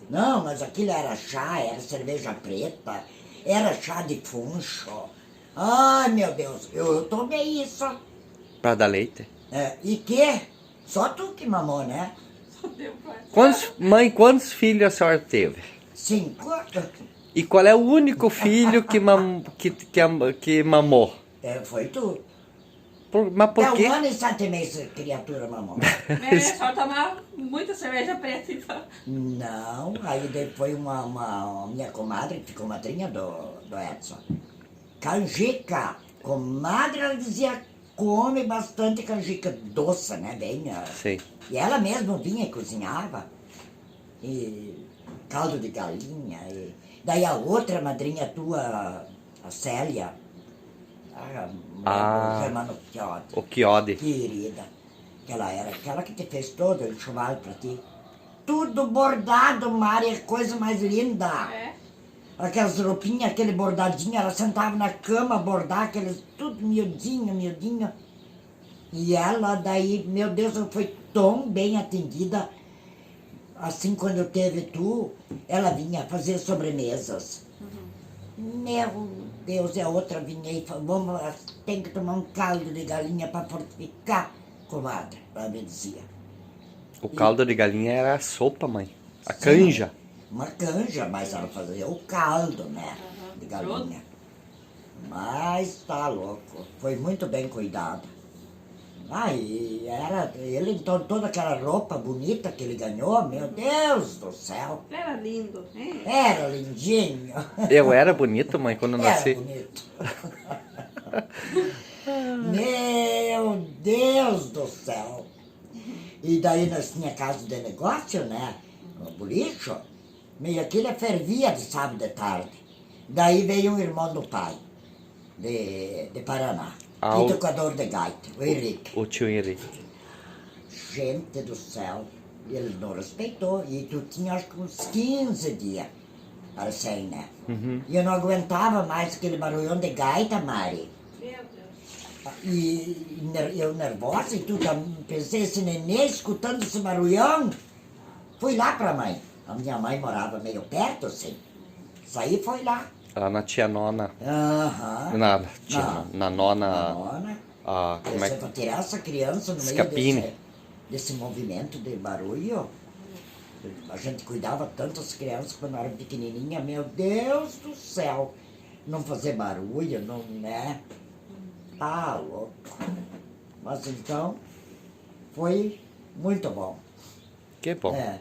Não, mas aquilo era chá, era cerveja preta, era chá de funcho. Ai, meu Deus, eu tomei isso. Pra dar leite. É, e que? Só tu que mamou, né? Quantos filhos a senhora teve? 5. E qual é o único filho que mamou? É, foi tu. Mas por É quê? 1 ano e 7 meses a criatura mamou. Só tomar muita cerveja preta, então. Não, aí depois uma minha comadre, que ficou madrinha do Edson. Canjica. Comadre, ela dizia, come bastante canjica doce, né? Bem. Sei. E ela mesma vinha e cozinhava. E caldo de galinha. Daí a outra madrinha tua, a Célia. O Germano Chiodi. O Chiodi. Querida. Que ela era aquela que te fez todo o enxoval pra ti. Tudo bordado, Mari, coisa mais linda. É. Aquelas roupinhas, aquele bordadinho, ela sentava na cama a bordar, aqueles tudo miudinho, miudinho. E ela daí, meu Deus, eu fui tão bem atendida. Assim, quando teve tu, ela vinha fazer sobremesas. Meu Deus, e a outra vinha e falou, tem que tomar um caldo de galinha para fortificar, comadre, ela me dizia. O caldo de galinha era a sopa, mãe. A canja. Uma canja, mas ela fazia o caldo, né, de galinha. Mas tá louco, foi muito bem cuidado. E era ele, então, toda aquela roupa bonita que ele ganhou, meu Deus do céu. Era lindo, hein? Era lindinho. Eu era bonito, mãe, quando eu Era nasci. bonito. Meu Deus do céu. E daí nós tinha casa de negócio, né? No bolicho. E aquilo fervia de sábado de tarde. Daí veio um irmão do pai, de Paraná. Que tocador de gaita, o Henrique. O tio Henrique. Gente do céu, ele não respeitou. E tu tinha acho que uns 15 dias, assim, né? E eu não aguentava mais aquele barulhão de gaita, Mari. Meu Deus. E eu nervosa e tudo, pensei, esse nenê escutando esse barulhão. Fui lá pra mãe. A minha mãe morava meio perto, assim. Saí e foi lá. Lá na tia nona. Aham. Na nona. Nona. Como é Pra tirar essa criança no Escapine. meio desse movimento de barulho. A gente cuidava tanto das crianças quando eram pequenininha, meu Deus do céu. Não fazer barulho, não, né? Tá louco. Mas então, foi muito bom. Que bom. É.